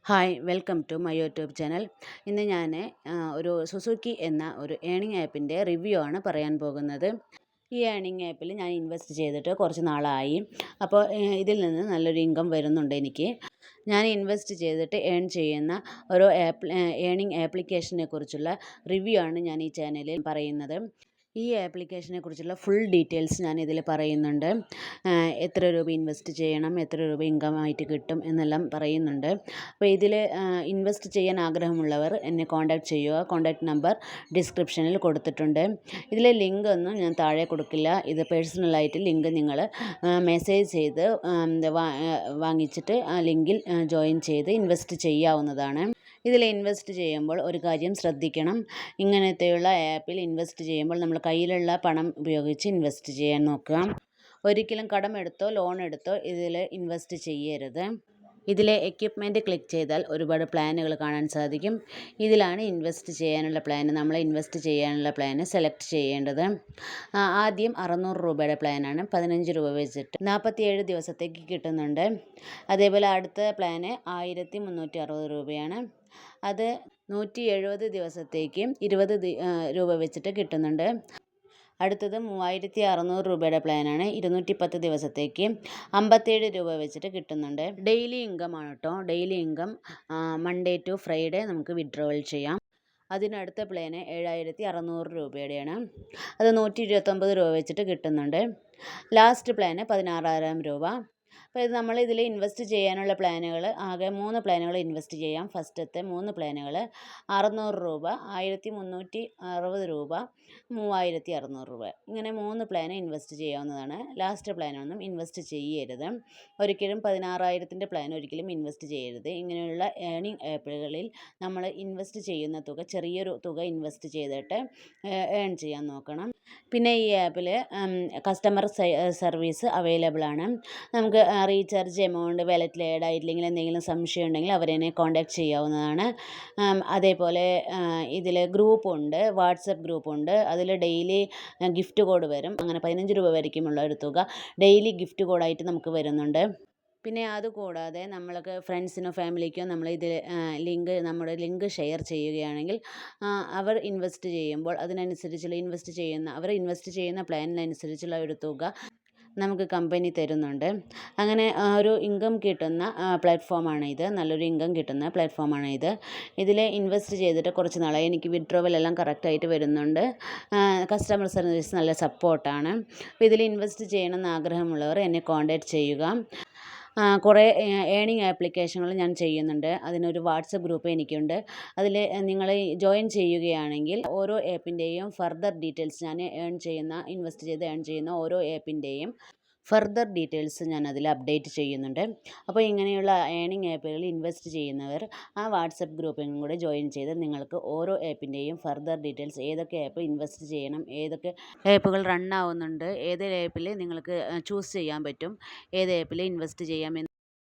Hi welcome to my YouTube channel. ഇന്ന് ഞാൻ ഒരു സുസുക്കി എന്ന ഒരു ഏണിംഗ് ആപ്പിൻ്റെ റിവ്യൂ ആണ് പറയാൻ പോകുന്നത്. ഈ ഏണിംഗ് ആപ്പിൽ ഞാൻ ഇൻവെസ്റ്റ് ചെയ്തിട്ട് കുറച്ച് നാളായി. അപ്പോൾ ഇതിൽ നിന്ന് നല്ലൊരു ഇൻകം വരുന്നുണ്ട് എനിക്ക്. ഞാൻ ഇൻവെസ്റ്റ് ചെയ്തിട്ട് ഏൺ ചെയ്യുന്ന ഒരു ഏണിംഗ് ആപ്ലിക്കേഷനെ കുറിച്ചുള്ള റിവ്യൂ ആണ് ഞാൻ ഈ ചാനലിൽ പറയുന്നത്. ഈ ആപ്ലിക്കേഷനെ കുറിച്ചുള്ള ഫുൾ ഡീറ്റെയിൽസ് ഞാൻ ഇതിൽ പറയുന്നുണ്ട്. എത്ര രൂപ ഇൻവെസ്റ്റ് ചെയ്യണം, എത്ര രൂപ ഇൻകം ആയിട്ട് കിട്ടും എന്നെല്ലാം പറയുന്നുണ്ട്. അപ്പോൾ ഇതിൽ ഇൻവെസ്റ്റ് ചെയ്യാൻ ആഗ്രഹമുള്ളവർ എന്നെ കോൺടാക്റ്റ് ചെയ്യുക. കോൺടാക്റ്റ് നമ്പർ ഡിസ്ക്രിപ്ഷനിൽ കൊടുത്തിട്ടുണ്ട്. ഇതിലെ ലിങ്ക് ഒന്നും ഞാൻ താഴെ കൊടുക്കില്ല. ഇത് പേഴ്സണലായിട്ട് ലിങ്ക് നിങ്ങൾ മെസ്സേജ് ചെയ്ത് വാങ്ങിച്ചിട്ട് ആ ലിങ്കിൽ ജോയിൻ ചെയ്ത് ഇൻവെസ്റ്റ് ചെയ്യാവുന്നതാണ്. ഇതിൽ ഇൻവെസ്റ്റ് ചെയ്യുമ്പോൾ ഒരു കാര്യം ശ്രദ്ധിക്കണം. ഇങ്ങനത്തെയുള്ള ആപ്പിൽ ഇൻവെസ്റ്റ് ചെയ്യുമ്പോൾ നമ്മൾ കയ്യിലുള്ള പണം ഉപയോഗിച്ച് ഇൻവെസ്റ്റ് ചെയ്യാൻ നോക്കുക. ഒരിക്കലും കടമെടുത്തോ ലോൺ എടുത്തോ ഇതിൽ ഇൻവെസ്റ്റ് ചെയ്യരുത്. ഇതിലെ എക്യുപ്മെൻറ്റ് ക്ലിക്ക് ചെയ്താൽ ഒരുപാട് പ്ലാനുകൾ കാണാൻ സാധിക്കും. ഇതിലാണ് ഇൻവെസ്റ്റ് ചെയ്യാനുള്ള പ്ലാൻ. നമ്മൾ ഇൻവെസ്റ്റ് ചെയ്യാനുള്ള പ്ലാന് സെലക്ട് ചെയ്യേണ്ടത്. ആദ്യം 600 രൂപയുടെ പ്ലാനാണ്. 15 രൂപ വെച്ചിട്ട് 47 ദിവസത്തേക്ക് കിട്ടുന്നുണ്ട്. അതേപോലെ അടുത്ത പ്ലാന് 1360 രൂപയാണ്. അത് 170 ദിവസത്തേക്ക് 20 രൂപ വെച്ചിട്ട് കിട്ടുന്നുണ്ട്. അടുത്തത് 3600 രൂപയുടെ പ്ലാനാണ്. 210 ദിവസത്തേക്ക് 57 രൂപ വെച്ചിട്ട് കിട്ടുന്നുണ്ട്. ഡെയിലി ഇൻകം ആണ് കേട്ടോ. Daily income Monday to Friday നമുക്ക് വിഡ്രോവൽ ചെയ്യാം. അതിനടുത്ത പ്ലാന് 7600 രൂപയുടെയാണ്. അത് 129 രൂപ വെച്ചിട്ട് കിട്ടുന്നുണ്ട്. ലാസ്റ്റ് പ്ലാന് 16000 രൂപ. അപ്പോൾ ഇത് നമ്മൾ ഇതിൽ ഇൻവെസ്റ്റ് ചെയ്യാനുള്ള പ്ലാനുകൾ ആകെ 3 പ്ലാനുകൾ ഇൻവെസ്റ്റ് ചെയ്യാം. ഫസ്റ്റത്തെ 3 പ്ലാനുകൾ 600 രൂപ, 1360 രൂപ, 3600 രൂപ. ഇങ്ങനെ 3 പ്ലാന് ഇൻവെസ്റ്റ് ചെയ്യാവുന്നതാണ്. ലാസ്റ്റ് പ്ലാനൊന്നും ഇൻവെസ്റ്റ് ചെയ്യരുത്. ഒരിക്കലും 16000ൻ്റെ പ്ലാൻ ഒരിക്കലും ഇൻവെസ്റ്റ് ചെയ്യരുത്. ഇങ്ങനെയുള്ള ഏണിംഗ് ആപ്പുകളിൽ നമ്മൾ ഇൻവെസ്റ്റ് ചെയ്യുന്ന തുക ചെറിയൊരു തുക ഇൻവെസ്റ്റ് ചെയ്തിട്ട് ഏൺ ചെയ്യാൻ നോക്കണം. പിന്നെ ഈ ആപ്പിൽ കസ്റ്റമർ സർവീസ് അവൈലബിൾ ആണ്. നമുക്ക് റീചാർജ് എമൗണ്ട് വാലറ്റിൽ ആഡ് ആയിട്ടില്ലെങ്കിൽ എന്തെങ്കിലും സംശയം ഉണ്ടെങ്കിൽ അവരെന്നെ കോൺടാക്റ്റ് ചെയ്യാവുന്നതാണ്. അതേപോലെ ഇതിൽ ഗ്രൂപ്പുണ്ട്, വാട്സപ്പ് ഗ്രൂപ്പുണ്ട്. അതിൽ ഡെയിലി ഗിഫ്റ്റ് കോഡ് വരും. അങ്ങനെ 15 രൂപ വരയ്ക്കുമുള്ള ഒരു തുക ഡെയിലി ഗിഫ്റ്റ് കോഡായിട്ട് നമുക്ക് വരുന്നുണ്ട്. പിന്നെ അതുകൂടാതെ നമ്മൾക്ക് ഫ്രണ്ട്സിനോ ഫാമിലിക്കോ നമ്മൾ ഇതിൽ നമ്മുടെ ലിങ്ക് ഷെയർ ചെയ്യുകയാണെങ്കിൽ അവർ ഇൻവെസ്റ്റ് ചെയ്യുമ്പോൾ അതിനനുസരിച്ചുള്ള അവർ ഇൻവെസ്റ്റ് ചെയ്യുന്ന പ്ലാനിനനുസരിച്ചുള്ള ഒരു തുക നമുക്ക് കമ്പനി തരുന്നുണ്ട്. അങ്ങനെ ഒരു ഇൻകം കിട്ടുന്ന പ്ലാറ്റ്ഫോമാണ് ഇത്. നല്ലൊരു ഇൻകം കിട്ടുന്ന പ്ലാറ്റ്ഫോമാണ് ഇത്. ഇതിൽ ഇൻവെസ്റ്റ് ചെയ്തിട്ട് കുറച്ച് നാളായി. എനിക്ക് വിഡ്രോവൽ എല്ലാം കറക്റ്റായിട്ട് വരുന്നുണ്ട്. കസ്റ്റമർ സർവീസ് നല്ല സപ്പോർട്ടാണ്. അപ്പോൾ ഇതിൽ ഇൻവെസ്റ്റ് ചെയ്യണമെന്ന് ആഗ്രഹമുള്ളവർ എന്നെ കോൺടാക്റ്റ് ചെയ്യുക. കുറേ ഏണിംഗ് ആപ്ലിക്കേഷനുകൾ ഞാൻ ചെയ്യുന്നുണ്ട്. അതിനൊരു വാട്സപ്പ് ഗ്രൂപ്പ് എനിക്കുണ്ട്. അതിൽ നിങ്ങൾ ജോയിൻ ചെയ്യുകയാണെങ്കിൽ ഓരോ ആപ്പിൻ്റെയും ഫർദർ ഡീറ്റെയിൽസ് ഞാൻ ഇൻവെസ്റ്റ് ചെയ്ത് ഏൺ ചെയ്യുന്ന ഓരോ ആപ്പിൻ്റെയും ഫർദർ ഡീറ്റെയിൽസ് ഞാൻ അതിൽ അപ്ഡേറ്റ് ചെയ്യുന്നുണ്ട്. അപ്പോൾ ഇങ്ങനെയുള്ള ഏണിംഗ് ആപ്പുകളിൽ ഇൻവെസ്റ്റ് ചെയ്യുന്നവർ ആ വാട്സപ്പ് ഗ്രൂപ്പിനും കൂടെ ജോയിൻ ചെയ്ത് നിങ്ങൾക്ക് ഓരോ ആപ്പിൻ്റെയും ഫർദർ ഡീറ്റെയിൽസ്, ഏതൊക്കെ ആപ്പ് ഇൻവെസ്റ്റ് ചെയ്യണം, ഏതൊക്കെ ആപ്പുകൾ റൺ ആവുന്നുണ്ട്, ഏത് ആപ്പിൽ നിങ്ങൾക്ക് ചൂസ് ചെയ്യാൻ പറ്റും, ഏത് ആപ്പിൽ ഇൻവെസ്റ്റ് ചെയ്യാം